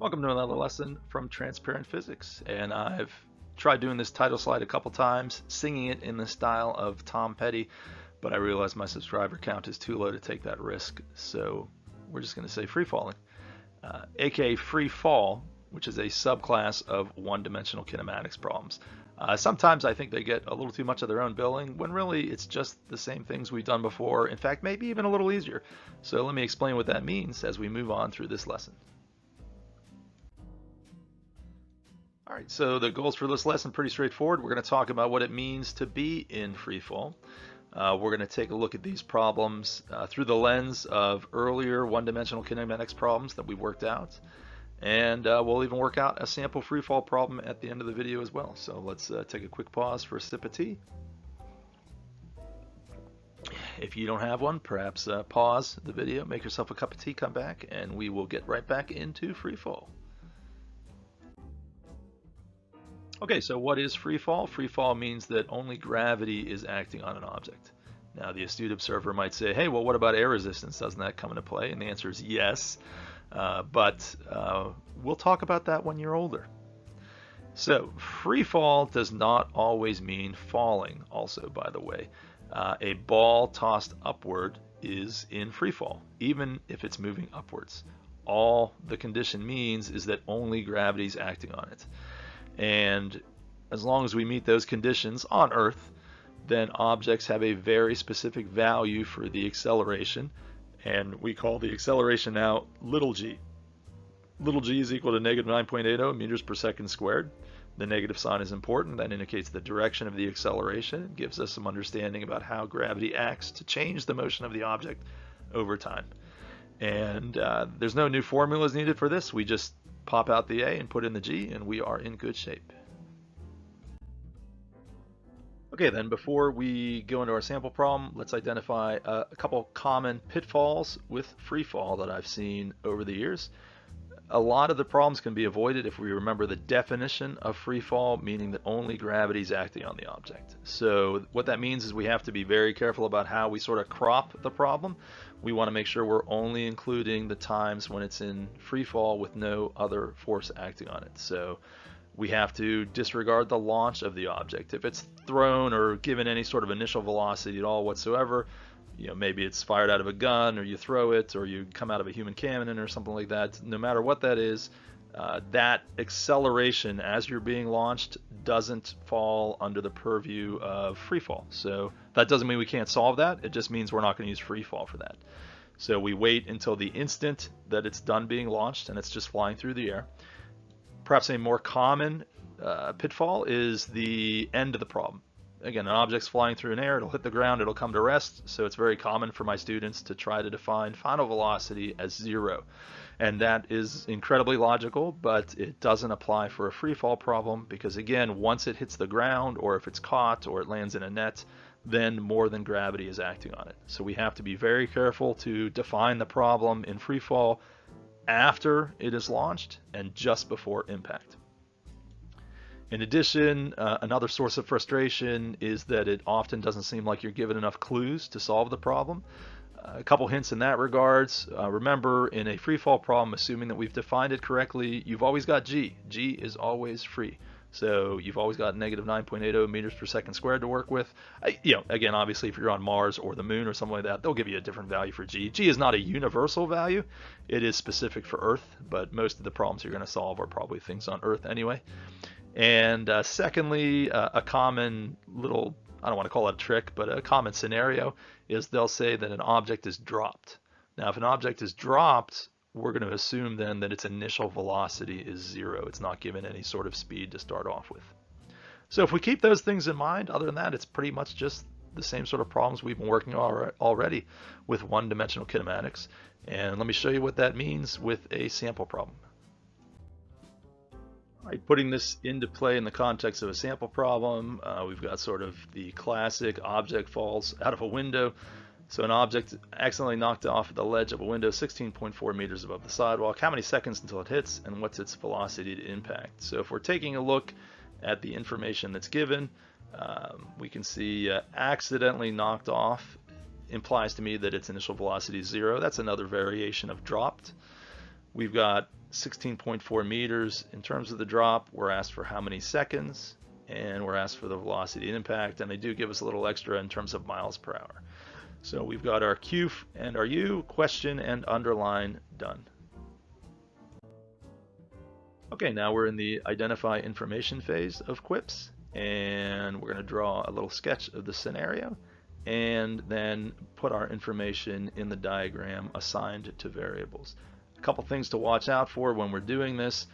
Welcome to another lesson from Transparent Physics, and I've tried doing this title slide a couple times, singing it in the style of Tom Petty, but I realized my subscriber count is too low to take that risk, so we're just going to say free falling, aka free fall, which is a subclass of one-dimensional kinematics problems. Sometimes I think they get a little too much of their own billing, when really it's just the same things we've done before, in fact maybe even a little easier. So let me explain what that means as we move on through this lesson. All right, so the goals for this lesson pretty straightforward. We're going to talk about what it means to be in free fall. We're going to take a look at these problems through the lens of earlier one-dimensional kinematics problems that we worked out. And we'll even work out a sample free fall problem at the end of the video as well. So let's take a quick pause for a sip of tea. If you don't have one, perhaps pause the video, make yourself a cup of tea, come back, and we will get right back into free fall. Okay, so what is free fall? Free fall means that only gravity is acting on an object. Now, the astute observer might say, hey, well, what about air resistance? Doesn't that come into play? And the answer is yes, but we'll talk about that when you're older. So free fall does not always mean falling also, by the way. A ball tossed upward is in free fall, even if it's moving upwards. All the condition means is that only gravity is acting on it. And as long as we meet those conditions on Earth, then objects have a very specific value for the acceleration, and we call the acceleration now little g. Little g is equal to negative 9.80 meters per second squared. The negative sign is important. That indicates the direction of the acceleration. It gives us some understanding about how gravity acts to change the motion of the object over time. And there's no new formulas needed for this. We just pop out the A and put in the G, and we are in good shape. Okay, then before we go into our sample problem, let's identify a couple common pitfalls with free fall that I've seen over the years. A lot of the problems can be avoided if we remember the definition of free fall, meaning that only gravity is acting on the object. So what that means is we have to be very careful about how we sort of crop the problem. We want to make sure we're only including the times when it's in free fall with no other force acting on it. So we have to disregard the launch of the object. If it's thrown or given any sort of initial velocity at all whatsoever, maybe it's fired out of a gun, or you throw it, or you come out of a human cannon or something like that. No matter what that is, that acceleration as you're being launched doesn't fall under the purview of free fall. So that doesn't mean we can't solve that. It just means we're not going to use free fall for that. So we wait until the instant that it's done being launched and it's just flying through the air. Perhaps a more common pitfall is the end of the problem. Again, an object's flying through an air, it'll hit the ground, it'll come to rest, so it's very common for my students to try to define final velocity as 0. And that is incredibly logical, but it doesn't apply for a free fall problem because, again, once it hits the ground, or if it's caught, or it lands in a net, then more than gravity is acting on it. So we have to be very careful to define the problem in free fall after it is launched and just before impact. In addition, another source of frustration is that it often doesn't seem like you're given enough clues to solve the problem. A couple hints in that regards. Remember, in a free fall problem, assuming that we've defined it correctly, you've always got g. G is always free. So you've always got negative 9.80 meters per second squared to work with. Again, obviously, if you're on Mars or the Moon or something like that, they'll give you a different value for g. G is not a universal value. It is specific for Earth, but most of the problems you're going to solve are probably things on Earth anyway. And secondly, a common little, I don't want to call it a trick, but a common scenario is they'll say that an object is dropped. Now, if an object is dropped, we're going to assume then that its initial velocity is 0. It's not given any sort of speed to start off with. So if we keep those things in mind, other than that, it's pretty much just the same sort of problems we've been working on already with one-dimensional kinematics. And let me show you what that means with a sample problem. All right, putting this into play in the context of a sample problem, we've got sort of the classic object falls out of a window. So an object accidentally knocked off at the ledge of a window 16.4 meters above the sidewalk. How many seconds until it hits, and what's its velocity to impact? So if we're taking a look at the information that's given, we can see accidentally knocked off implies to me that its initial velocity is 0. That's another variation of dropped. We've got 16.4 meters. In terms of the drop, we're asked for how many seconds, and we're asked for the velocity and impact, and they do give us a little extra in terms of miles per hour. So we've got our Q and our U, question and underline, done. Okay, now we're in the identify information phase of QUIPS, and we're going to draw a little sketch of the scenario and then put our information in the diagram assigned to variables. A couple things to watch out for when we're doing this.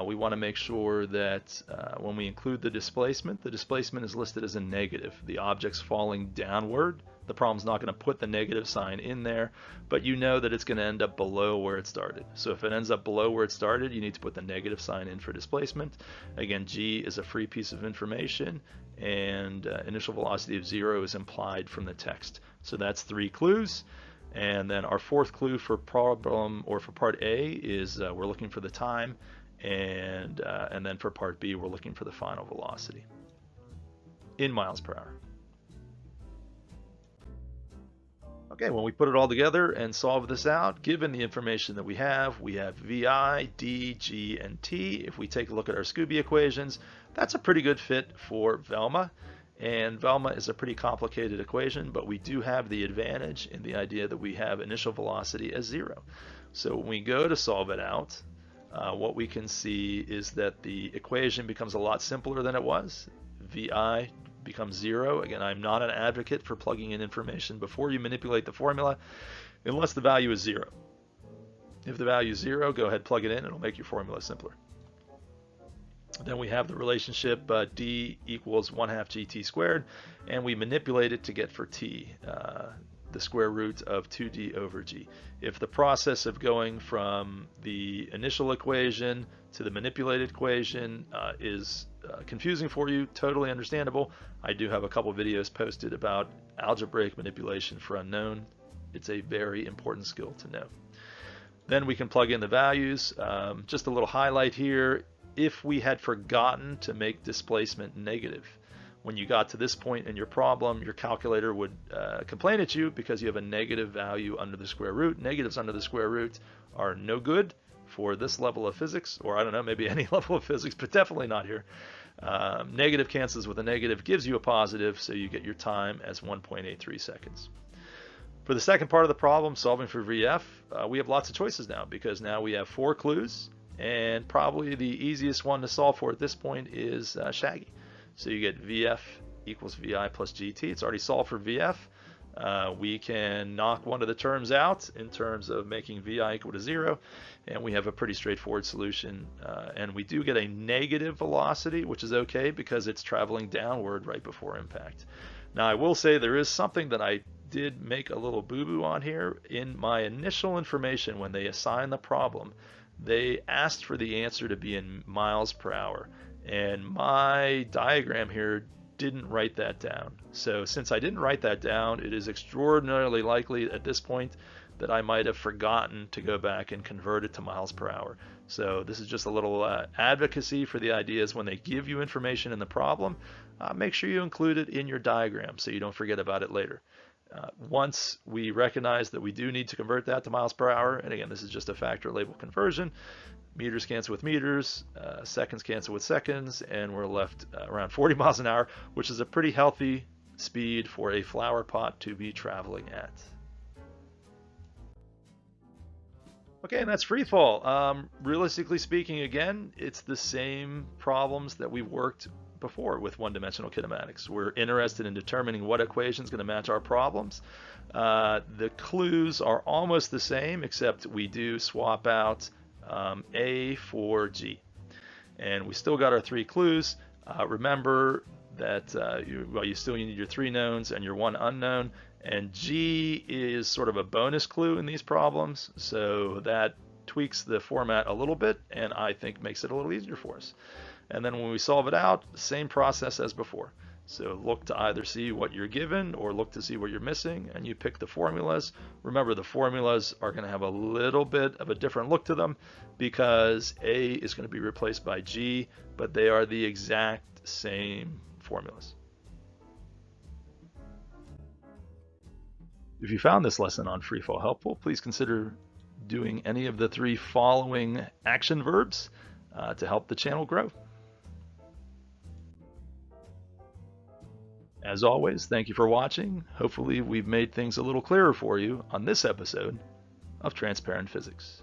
We want to make sure that when we include the displacement is listed as a negative. The object's falling downward. The problem's not going to put the negative sign in there, but you know that it's going to end up below where it started. So if it ends up below where it started, you need to put the negative sign in for displacement. Again, G is a free piece of information, and initial velocity of 0 is implied from the text. So that's 3 clues. And then our fourth clue for problem, or for part A, is we're looking for the time, and then for part B, we're looking for the final velocity in miles per hour. Okay, when we put it all together and solve this out, given the information that we have VI, D, G, and T. If we take a look at our Scooby equations, that's a pretty good fit for Velma. And Velma is a pretty complicated equation, but we do have the advantage in the idea that we have initial velocity as 0. So when we go to solve it out, what we can see is that the equation becomes a lot simpler than it was. VI becomes 0. Again, I'm not an advocate for plugging in information before you manipulate the formula unless the value is 0. If the value is 0, go ahead, plug it in. It'll make your formula simpler. Then we have the relationship D equals 1/2 GT squared, and we manipulate it to get for T, the square root of 2D over G. If the process of going from the initial equation to the manipulated equation is confusing for you, totally understandable. I do have a couple videos posted about algebraic manipulation for unknown. It's a very important skill to know. Then we can plug in the values. Just a little highlight here. If we had forgotten to make displacement negative, when you got to this point in your problem, your calculator would complain at you because you have a negative value under the square root. Negatives under the square root are no good for this level of physics, or I don't know, maybe any level of physics, but definitely not here. Negative cancels with a negative, gives you a positive, so you get your time as 1.83 seconds. For the second part of the problem, solving for VF, we have lots of choices now, because now we have 4 clues, and probably the easiest one to solve for at this point is Shaggy. So you get VF equals VI plus GT. It's already solved for VF. We can knock one of the terms out in terms of making VI equal to 0, and we have a pretty straightforward solution. And we do get a negative velocity, which is okay because it's traveling downward right before impact. Now I will say there is something that I did make a little boo-boo on here. In my initial information when they assigned the problem, they asked for the answer to be in miles per hour, and my diagram here didn't write that down. So since I didn't write that down, it is extraordinarily likely at this point that I might have forgotten to go back and convert it to miles per hour. So this is just a little advocacy for the ideas when they give you information in the problem. Make sure you include it in your diagram so you don't forget about it later. Once we recognize that we do need to convert that to miles per hour, and again, this is just a factor label conversion, meters cancel with meters, seconds cancel with seconds, and we're left around 40 miles an hour, which is a pretty healthy speed for a flower pot to be traveling at. Okay, and that's free fall. Realistically speaking, again, it's the same problems that we worked before with one-dimensional kinematics. We're interested in determining what equation is going to match our problems. The clues are almost the same, except we do swap out A for G. And we still got our 3 clues. Remember that you still need your 3 knowns and your 1 unknown. And G is sort of a bonus clue in these problems, so that tweaks the format a little bit, and I think makes it a little easier for us. And then when we solve it out, same process as before. So look to either see what you're given or look to see what you're missing, and you pick the formulas. Remember, the formulas are going to have a little bit of a different look to them because A is going to be replaced by G, but they are the exact same formulas. If you found this lesson on freefall helpful, please consider doing any of the 3 following action verbs to help the channel grow. As always, thank you for watching. Hopefully we've made things a little clearer for you on this episode of Transparent Physics.